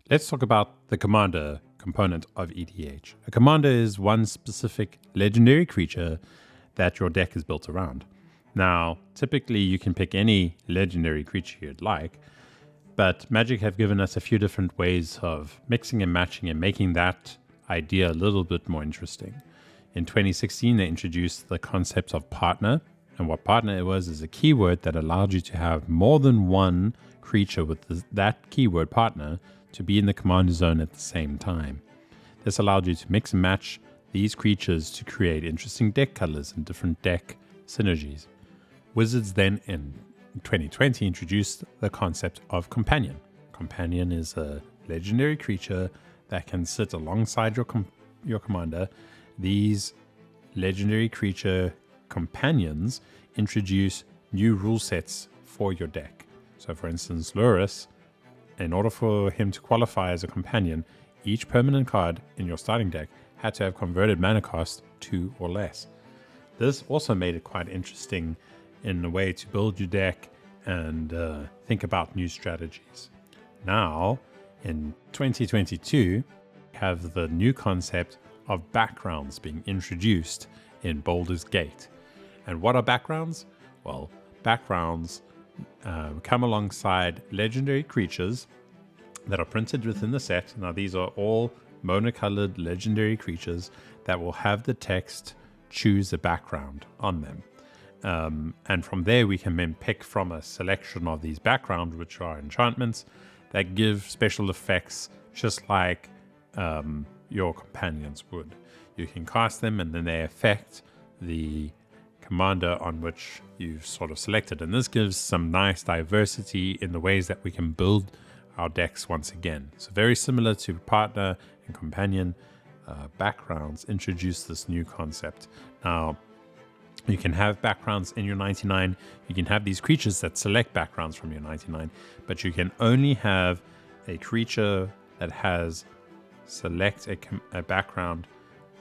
Let's talk about the commander component of EDH. A commander is one specific legendary creature that your deck is built around. Now, typically you can pick any legendary creature you'd like, but Magic have given us a few different ways of mixing and matching and making that idea a little bit more interesting. In 2016, they introduced the concept of partner, and what partner was is a keyword that allowed you to have more than one creature with that keyword partner to be in the commander zone at the same time. This allowed you to mix and match these creatures to create interesting deck colors and different deck synergies. Wizards then in 2020 introduced the concept of companion. Companion is a legendary creature that can sit alongside your commander. These legendary creature companions introduce new rule sets for your deck. So for instance, Lurrus, in order for him to qualify as a companion, each permanent card in your starting deck had to have converted mana cost 2 or less. This also made it quite interesting in a way to build your deck and think about new strategies. Now, in 2022, we have the new concept of backgrounds being introduced in Baldur's Gate. And what are backgrounds? Well, backgrounds come alongside legendary creatures that are printed within the set. Now, these are all monocolored legendary creatures that will have the text choose a background on them. And from there, we can then pick from a selection of these backgrounds, which are enchantments that give special effects just like your companions would. You can cast them and then they affect the commander on which you've sort of selected. And this gives some nice diversity in the ways that we can build our decks once again. So very similar to partner and companion, backgrounds introduce this new concept. Now, you can have backgrounds in your 99. You can have these creatures that select backgrounds from your 99, but you can only have a creature that has select a background,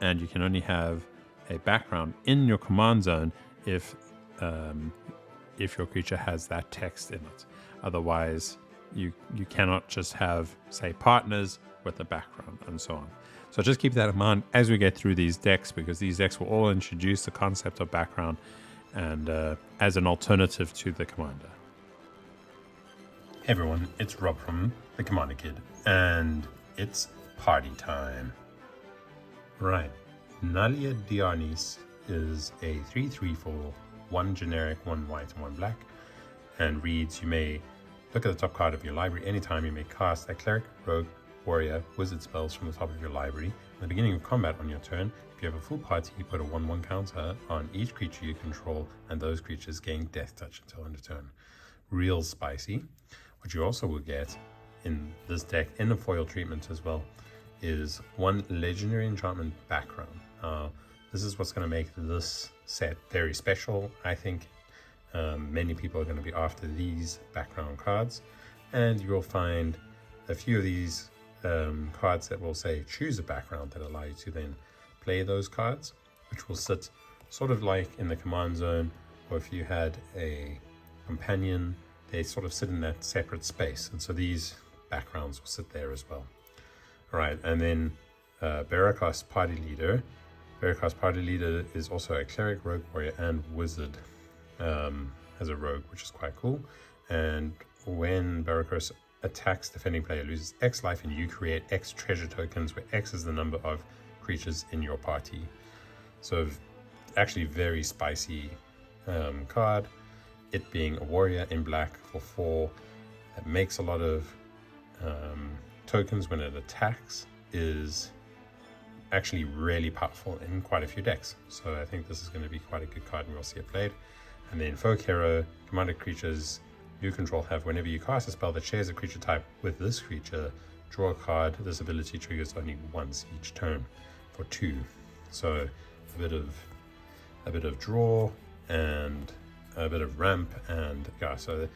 and you can only have a background in your command zone if your creature has that text in it. Otherwise, you cannot just have, say, partners with a background and so on. So just keep that in mind as we get through these decks, because these decks will all introduce the concept of background and as an alternative to the commander. Hey everyone, it's Rob from the Commander Kid, and it's party time. Right, Nalia Diarnis is a 3/3 for 1 generic, 1 white, and 1 black, and reads: you may look at the top card of your library anytime. You may cast a cleric, rogue, warrior, wizard spells from the top of your library. At the beginning of combat on your turn, if you have a full party, you put a 1/1 counter on each creature you control, and those creatures gain death touch until end of turn. Real spicy. What you also will get in this deck, in the foil treatment as well, is 1 legendary enchantment background. This is what's going to make this set very special. I think many people are going to be after these background cards, and you'll find a few of these cards that will say choose a background that allow you to then play those cards, which will sit sort of like in the command zone, or if you had a companion, they sort of sit in that separate space, and so these backgrounds will sit there as well. All right, and then Barakas Party Leader. Barakas Party Leader is also a cleric, rogue, warrior, and wizard as a rogue, which is quite cool. And when Barakas attacks, defending player loses X life, and you create X treasure tokens, where X is the number of creatures in your party. So actually very spicy card. It being a warrior in black for 4, that makes a lot of tokens when it attacks, is actually really powerful in quite a few decks. So I think this is going to be quite a good card, and we'll see it played. And then Folk Hero, commanded creatures you control have whenever you cast a spell that shares a creature type with this creature, draw a card. This ability triggers only once each turn for 2. So a bit of draw and a bit of ramp, and yeah, so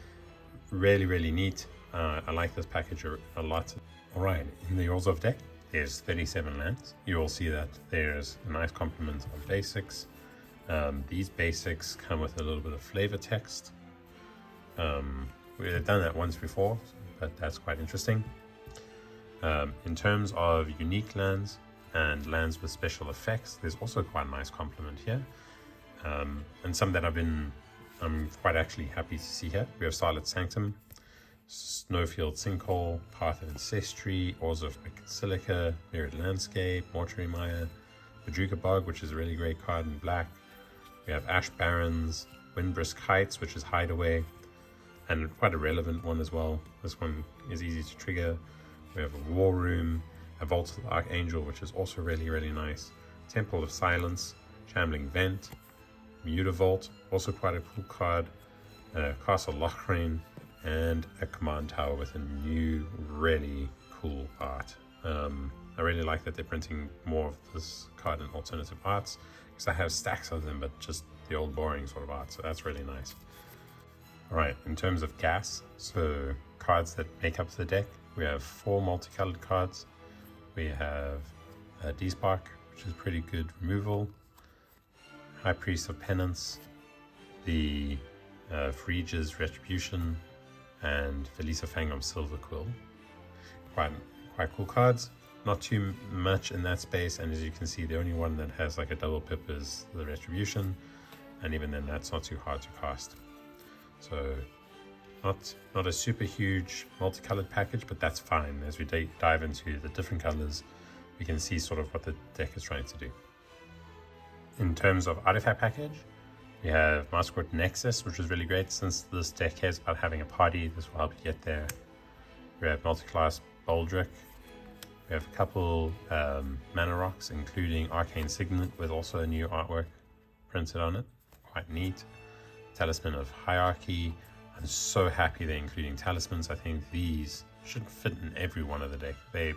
really neat. I like this package a lot. All right, in the Orzov deck, there's 37 lands. You will see that there's a nice complement of basics. These basics come with a little bit of flavor text. We've done that once before, but that's quite interesting. In terms of unique lands and lands with special effects, there's also quite a nice complement here. And some that I'm quite actually happy to see here. We have Starlit Sanctum, Snowfield Sinkhole, Path of Ancestry, Orzov Silica, Mirrored Landscape, Mortuary Mire, Madruga Bog, which is a really great card in black. We have Ash Barrens, Windbrisk Heights, which is Hideaway, and quite a relevant one as well. This one is easy to trigger. We have a War Room, a Vault of the Archangel, which is also really nice. Temple of Silence, Shambling Vent, Mutavault, also quite a cool card. Castle Lochrain, and a command tower with a new, really cool art. I really like that they're printing more of this card in alternative arts, because I have stacks of them, but just the old boring sort of art, so that's really nice. Alright, in terms of gas, so cards that make up the deck, we have 4 multicolored cards. We have D-Spark, which is pretty good removal, High Priest of Penance, the Phrygia's Retribution, and Felisa Fangom Silver Quill. Quite cool cards. Not too much in that space, and as you can see, the only one that has like a double pip is the Retribution, and even then that's not too hard to cast. So not a super huge multicolored package, but that's fine. As we dive into the different colors, we can see sort of what the deck is trying to do. In terms of artifact package, we have Masquerade Nexus, which is really great since this deck cares about having a party. This will help you get there. We have multiclass Baldur. We have a couple mana rocks, including Arcane Signet with also a new artwork printed on it. Quite neat. Talisman of Hierarchy. I'm so happy they're including talismans. I think these should fit in every one of the deck. They're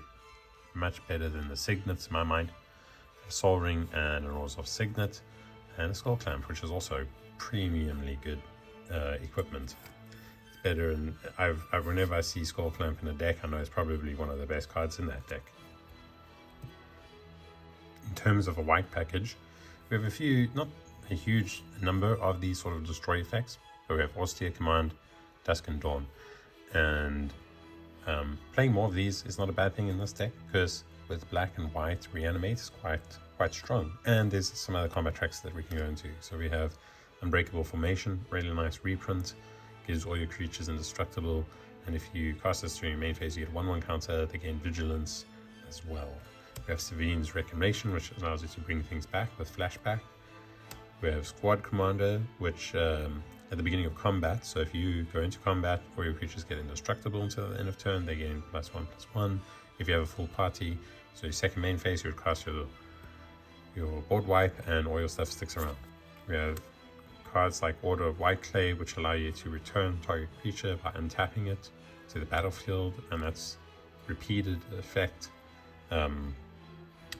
much better than the signets in my mind. A Soul Ring and an Orzov Signet, and a Skull Clamp, which is also premiumly good equipment. It's better, and whenever I see Skull Clamp in a deck, I know it's probably one of the best cards in that deck. In terms of a white package, we have not a huge number of these sort of destroy effects, but we have Austere Command, Dusk and Dawn, and playing more of these is not a bad thing in this deck, because with black and white, Reanimate is quite strong, and there's some other combat tracks that we can go into. So we have Unbreakable Formation, really nice reprint, gives all your creatures indestructible, and if you cast this during your main phase, you get 1/1 counter. They gain Vigilance as well. We have Sevine's Reclamation, which allows you to bring things back with Flashback. We have Squad Commander, which at the beginning of combat, so if you go into combat, all your creatures get indestructible until the end of turn. They gain +1/+1. If you have a full party, so your second main phase, you would cast your board wipe and all your stuff sticks around. We have cards like Order of White Clay, which allow you to return target creature by untapping it to the battlefield, and that's repeated effect.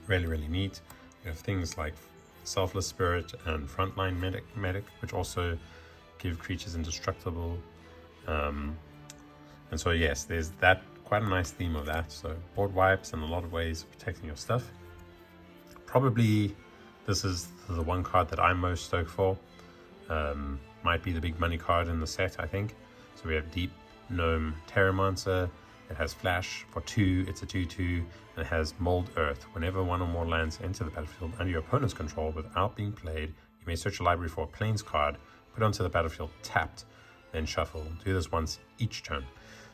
Really neat. We have things like Selfless Spirit and Frontline Medic, which also give creatures indestructible. And so yes, there's that, quite a nice theme of that. So board wipes and a lot of ways of protecting your stuff. Probably this is the one card that I'm most stoked for. Might be the big money card in the set, I think. So we have Deep Gnome Terramancer. It has Flash for 2, it's a 2/2, and it has Mold Earth. Whenever one or more lands enter the battlefield under your opponent's control without being played, you may search your library for a Plains card, put it onto the battlefield tapped, then shuffle. Do this once each turn.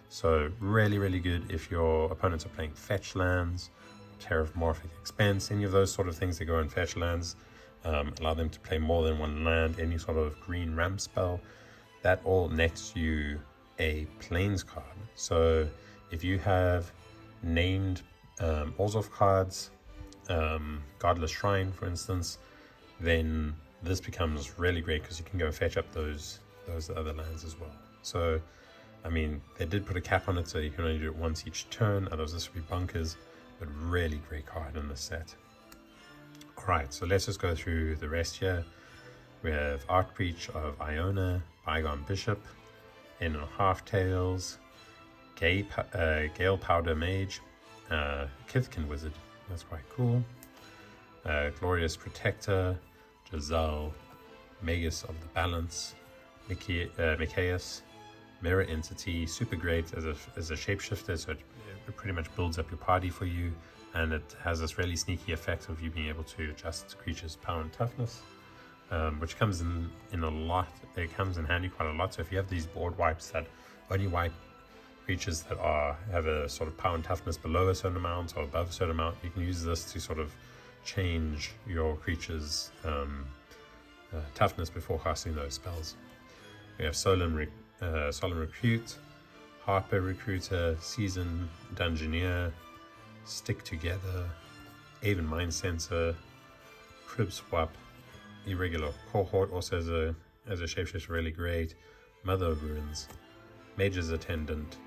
So really good if your opponents are playing fetch lands, Terramorphic Expense, any of those sort of things that go in fetch lands. Allow them to play more than one land, any sort of green ramp spell. That all nets you a Plains card. So if you have named Orzov cards, Godless Shrine for instance, then this becomes really great because you can go fetch up those other lands as well. So I mean, they did put a cap on it, so you can only do it once each turn, otherwise this would be bunkers, but really great card in this set. Alright, so let's just go through the rest here. We have Archbreach of Iona, Bygone Bishop, In and Half Tails, Gale Powder Mage, Kithkin Wizard, that's quite cool, Glorious Protector, Giselle, Magus of the Balance, Micaeus, Mirror Entity, super great as a shapeshifter, so it pretty much builds up your party for you, and it has this really sneaky effect of you being able to adjust creatures' power and toughness, which comes in a lot. It comes in handy quite a lot. So if you have these board wipes that only wipe creatures that have a sort of power and toughness below a certain amount or above a certain amount, you can use this to sort of change your creature's toughness before casting those spells. We have Solemn Recruit, Harper Recruiter, Seasoned Dungeoneer, Stick Together, Aven Mind Sensor, Crib Swap, Irregular Cohort also as a shapeshifter, really great, Mother of Ruins, Mage's Attendant,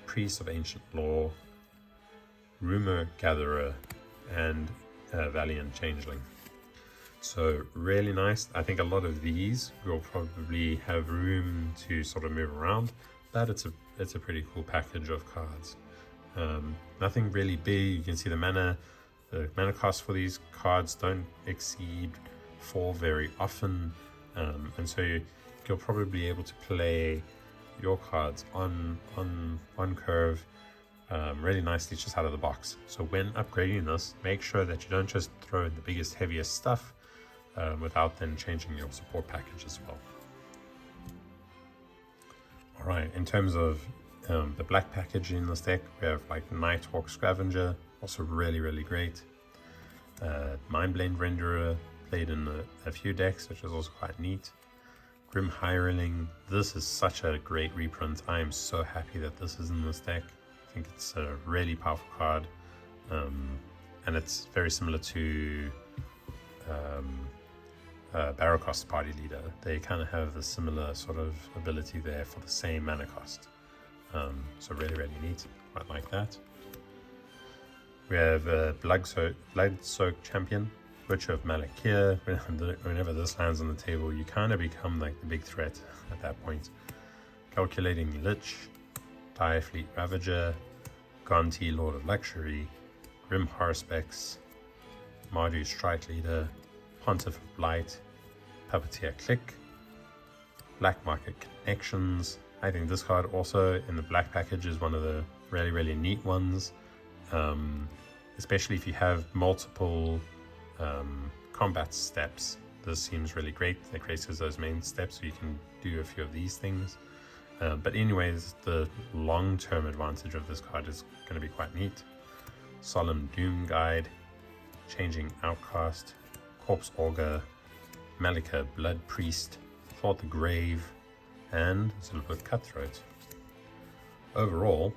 Priest of Ancient Lore, Rumor Gatherer, and Valiant Changeling. So really nice. I think a lot of these will probably have room to sort of move around, but it's a pretty cool package of cards. Nothing really big. You can see the mana cost for these cards don't exceed 4 very often, and so you'll probably be able to play your cards on curve really nicely just out of the box. So when upgrading this, make sure that you don't just throw in the biggest, heaviest stuff without then changing your support package as well. Alright, in terms of the black package in this deck, we have like Nighthawk Scavenger, also really great. Mindblade Renderer, played in a few decks, which is also quite neat. Grim Hireling, this is such a great reprint. I am so happy that this is in this deck. I think it's a really powerful card, and it's very similar to Barrowcast's Party Leader. They kind of have a similar sort of ability there for the same mana cost. So really neat, quite like that. We have Blood-Soaked Champion, Witch of Malakir. Whenever this lands on the table, you kind of become like the big threat at that point. Calculating Lich, Direfleet Ravager, Gonti Lord of Luxury, Grim Haruspex, Mardu Strike Leader, Pontiff of Blight, Puppeteer Click, Black Market Connections. I think this card also in the black package is one of the really neat ones, especially if you have multiple combat steps. This seems really great. It creates those main steps, so you can do a few of these things. But anyways, the long-term advantage of this card is going to be quite neat. Solemn Doom Guide, Changing Outcast, Corpse Augur, Malika Blood Priest, Thought the Grave, and Silver Cutthroat. Overall,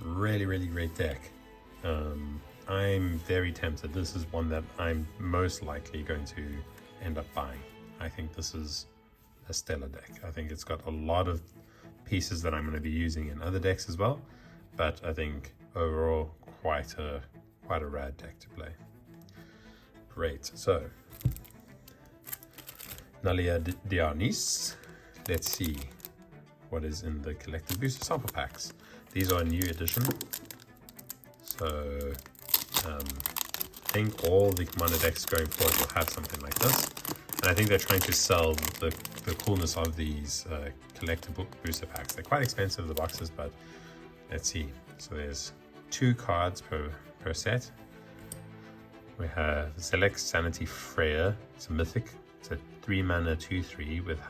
really great deck. I'm very tempted. This is one that I'm most likely going to end up buying. I think this is a stellar deck. I think it's got a lot of pieces that I'm going to be using in other decks as well, but I think overall quite a rad deck to play. Great. So Nalia Diarnis. Let's see what is in the collected booster sample packs. These are a new edition, so I think all the Commander decks going forward will have something like this, and I think they're trying to sell the coolness of these collectible booster packs. They're quite expensive, the boxes, but let's see. So there's 2 cards per set. We have Select Sanity Freya. It's a mythic. It's a 3 mana 2/3 with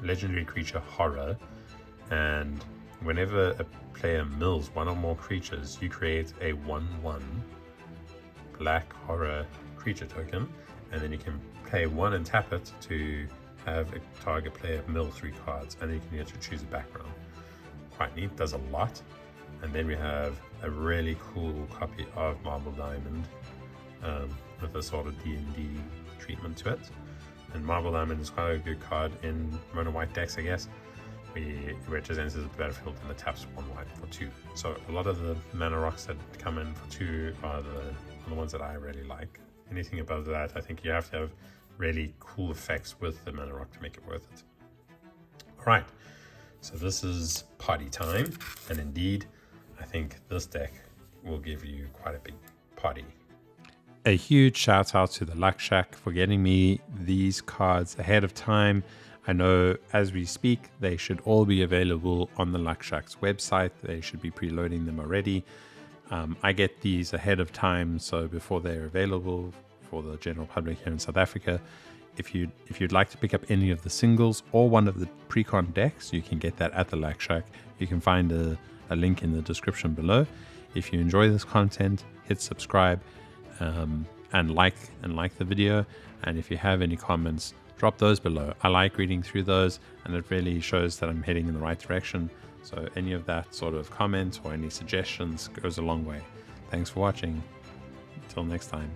legendary creature Horror, and whenever a player mills 1 or more creatures, you create a 1/1 black Horror creature token, and then you can play 1 and tap it to have a target player mill 3 cards, and then you can get to choose a background. Quite neat, does a lot. And then we have a really cool copy of Marble Diamond with a sort of D&D treatment to it. And Marble Diamond is quite a good card in mono white decks, I guess. where it just enters the battlefield and it taps 1 white for 2. So a lot of the mana rocks that come in for 2 are the ones that I really like. Anything above that, I think you have to have really cool effects with the mana rock to make it worth it. Alright, so this is party time, and indeed, I think this deck will give you quite a big party. A huge shout out to the Luck Shack for getting me these cards ahead of time. I know as we speak, they should all be available on the Luck Shack's website. They should be preloading them already. I get these ahead of time, so before they're available for the general public here in South Africa. If you'd like to pick up any of the singles or one of the Precon decks, you can get that at the Luck Shack. You can find a link in the description below. If you enjoy this content, hit subscribe and like the video. And if you have any comments, drop those below. I like reading through those, and it really shows that I'm heading in the right direction. So any of that sort of comment or any suggestions goes a long way. Thanks for watching. Until next time.